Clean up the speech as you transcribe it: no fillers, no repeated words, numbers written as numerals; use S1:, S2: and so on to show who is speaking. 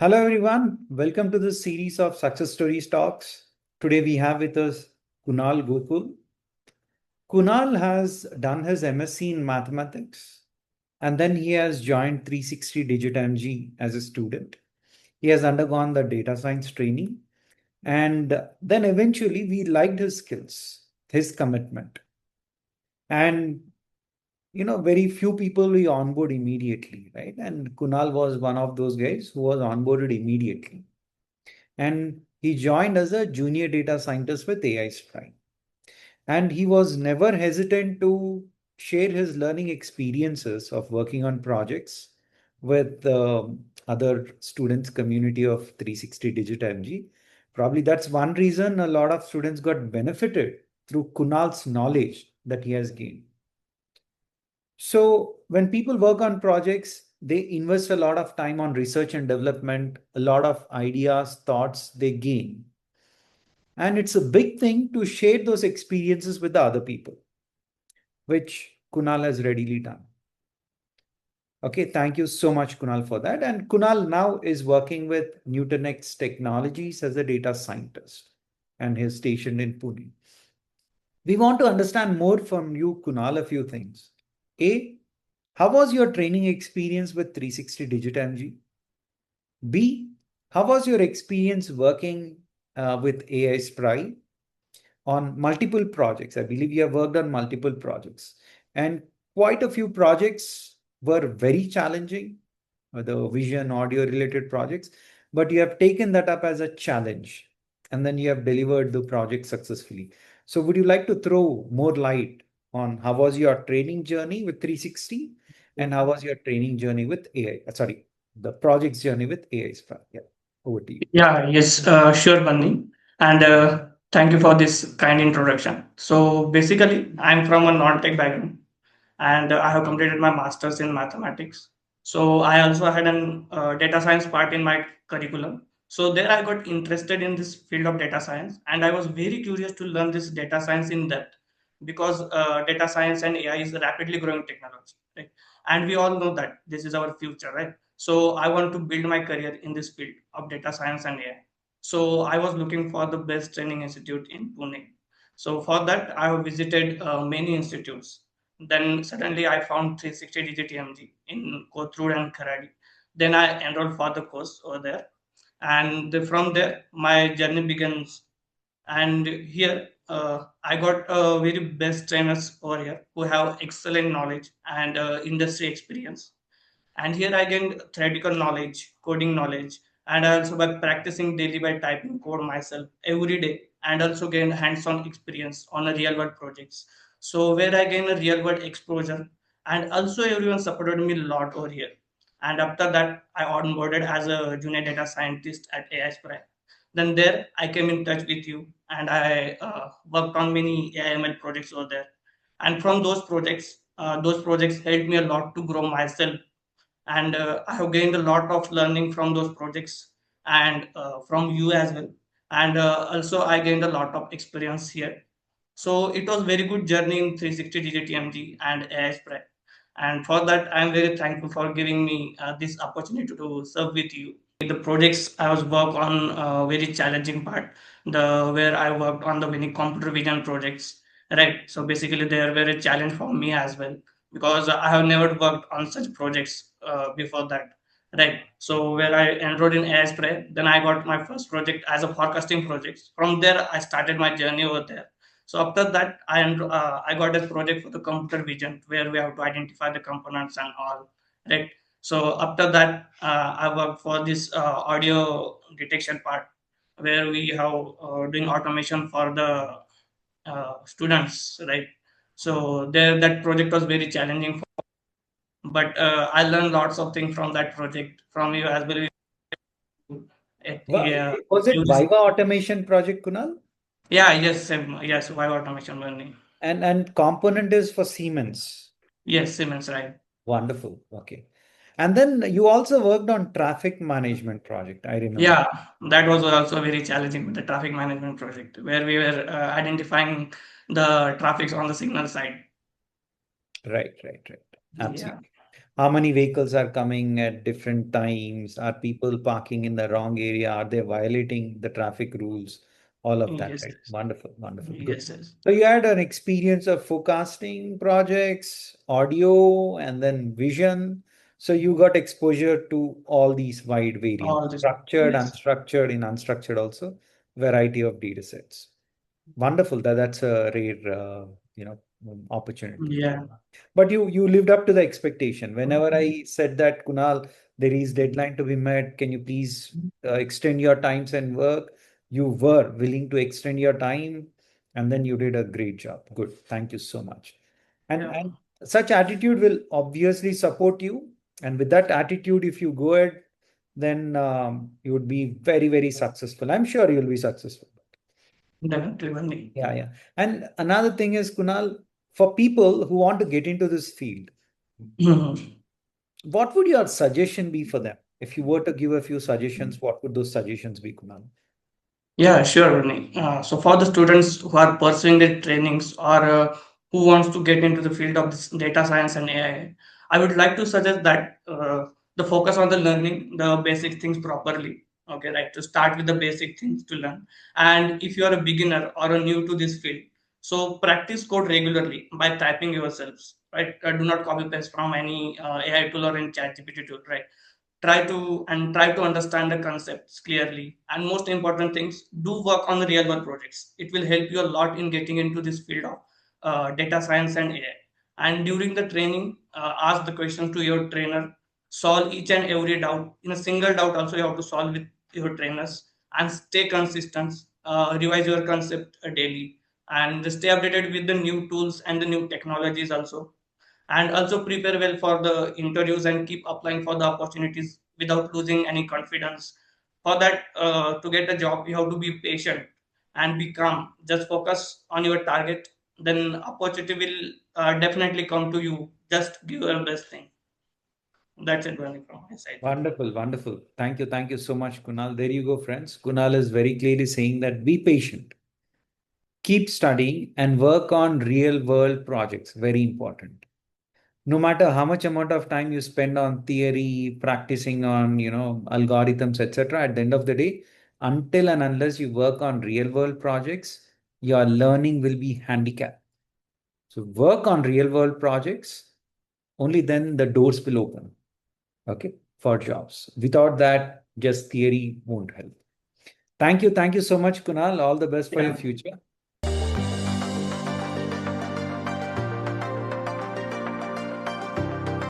S1: Hello, everyone. Welcome to this series of Success Stories Talks. Today we have with us Kunal Gokul. Kunal has done his MSc in mathematics and then he has joined 360 DigiTMG as a student. He has undergone the data science training and then eventually we liked his skills, his commitment. And very few people we onboard immediately, right? And Kunal was one of those guys who was onboarded immediately. And he joined as a junior data scientist with AiSPRY. And he was never hesitant to share his learning experiences of working on projects with other students community of 360 DigiTMG. Probably that's one reason a lot of students got benefited through Kunal's knowledge that he has gained. So when people work on projects, they invest a lot of time on research and development, a lot of ideas, thoughts they gain. And it's a big thing to share those experiences with the other people, which Kunal has readily done. Okay, thank you so much, Kunal, for that. And Kunal now is working with NutaNXT Technologies as a data scientist and he's stationed in Pune. We want to understand more from you, Kunal, a few things. A, how was your training experience with 360 DigiTMG? B, how was your experience working with AiSPRY on multiple projects? I believe you have worked on multiple projects, and quite a few projects were very challenging, the vision audio related projects, but you have taken that up as a challenge and then you have delivered the project successfully. So would you like to throw more light on how was your training journey with 360 and how was your training journey with AI? Sorry, the project's journey with AI Spark. Yeah, over to you.
S2: Yes, sure, Bunny. And thank you for this kind introduction. So basically, I'm from a non-tech background, and I have completed my master's in mathematics. So I also had an data science part in my curriculum. So there I got interested in this field of data science, and I was very curious to learn this data science in depth because data science and AI is a rapidly growing technology, right? And we all know that this is our future, right? So I want to build my career in this field of data science and AI. So I was looking for the best training institute in Pune. So for that, I have visited many institutes. Then suddenly I found 360 DigiTMG in Kothur and Kharadi. Then I enrolled for the course over there. And from there, my journey begins. And here, I got very best trainers over here who have excellent knowledge and industry experience. And here I gained theoretical knowledge, coding knowledge, and I also by practicing daily by typing code myself every day, and also gained hands-on experience on a real-world projects. So where I gained a real-world exposure, and also everyone supported me a lot over here. And after that, I onboarded as a junior data scientist at AiSPRY. Then there, I came in touch with you, and I worked on many AIML projects over there. And from those projects helped me a lot to grow myself, and I have gained a lot of learning from those projects and from you as well. And also I gained a lot of experience here. So it was very good journey in 360 DigiTMG and AiSPRY. And for that, I'm very thankful for giving me this opportunity to serve with you. The projects I was work on very challenging part, the where I worked on the many computer vision projects, right? So basically, they are very challenge for me as well because I have never worked on such projects before that, right? So where I enrolled in AiSPRY, then I got my first project as a forecasting project. From there, I started my journey over there. So after that, I got a project for the computer vision where we have to identify the components and all, right? So after that, I worked for this audio detection part where we have doing automation for the students, right? So there, that project was very challenging, but I learned lots of things from that project from you as well. Yeah,
S1: Was it
S2: use,
S1: Viva automation project, Kunal?
S2: yes, why automation learning.
S1: And component is for Siemens.
S2: Yes, Siemens, right.
S1: Wonderful. Okay. And then you also worked on traffic management project, I remember.
S2: Yeah, that was also very challenging with the traffic management project where we were identifying the traffics on the signal side.
S1: Right, right, right.
S2: Yeah.
S1: Absolutely. How many vehicles are coming at different times? Are people parking in the wrong area? Are they violating the traffic rules? All of that,
S2: Yes,
S1: right?
S2: yes,
S1: Wonderful, wonderful. Good.
S2: yes, yes.
S1: So you had an experience of forecasting projects, audio, and then vision. So you got exposure to all these wide variants,
S2: All this.
S1: structured,
S2: Yes.
S1: unstructured, in unstructured also, variety of data sets. Wonderful. That's a rare, opportunity.
S2: Yeah.
S1: But you lived up to the expectation. Whenever I said that, Kunal, there is deadline to be met, can you please extend your times and work? You were willing to extend your time, and then you did a great job. Good. Thank you so much. And
S2: Yeah.
S1: and such attitude will obviously support you. And with that attitude, if you go ahead, then you would be very, very successful. I'm sure you'll be successful.
S2: Definitely, Vanni.
S1: Yeah, yeah. And another thing is, Kunal, for people who want to get into this field,
S2: Mhm.
S1: what would your suggestion be for them? If you were to give a few suggestions, what would those suggestions be, Kunal?
S2: Yeah, sure, Vinay. So for the students who are pursuing their trainings or who wants to get into the field of this data science and I would like to suggest that the focus on the learning the basic things properly. Okay, right. To start with the basic things to learn. And if you are a beginner or a new to this field, so practice code regularly by typing yourselves. Right. Do not copy paste from any AI tool or any ChatGPT tool. Right, try to understand the concepts clearly, and most important things, do work on the real world projects. It will help you a lot in getting into this field of data science and AI. And during the training, ask the questions to your trainer, solve each and every doubt. In a single doubt also you have to solve with your trainers, and stay consistent. Revise your concept daily, and stay updated with the new tools and the new technologies also. And also prepare well for the interviews and keep applying for the opportunities without losing any confidence. For that, to get a job you have to be patient and be calm. Just focus on your target, then opportunity will definitely come to you. Just give your best thing. That's it, Vani, from my side.
S1: Wonderful, wonderful. Thank you. Thank you so much, Kunal. There you go, friends. Kunal is very clearly saying that be patient, keep studying, and work on real world projects. Very important. No matter how much amount of time you spend on theory, practicing on, algorithms, etc., at the end of the day, until and unless you work on real world projects, your learning will be handicapped. So work on real world projects, only then the doors will open, okay, for jobs. Without that, just theory won't help. Thank you. Thank you so much, Kunal. All the best for your
S2: Yeah.
S1: future.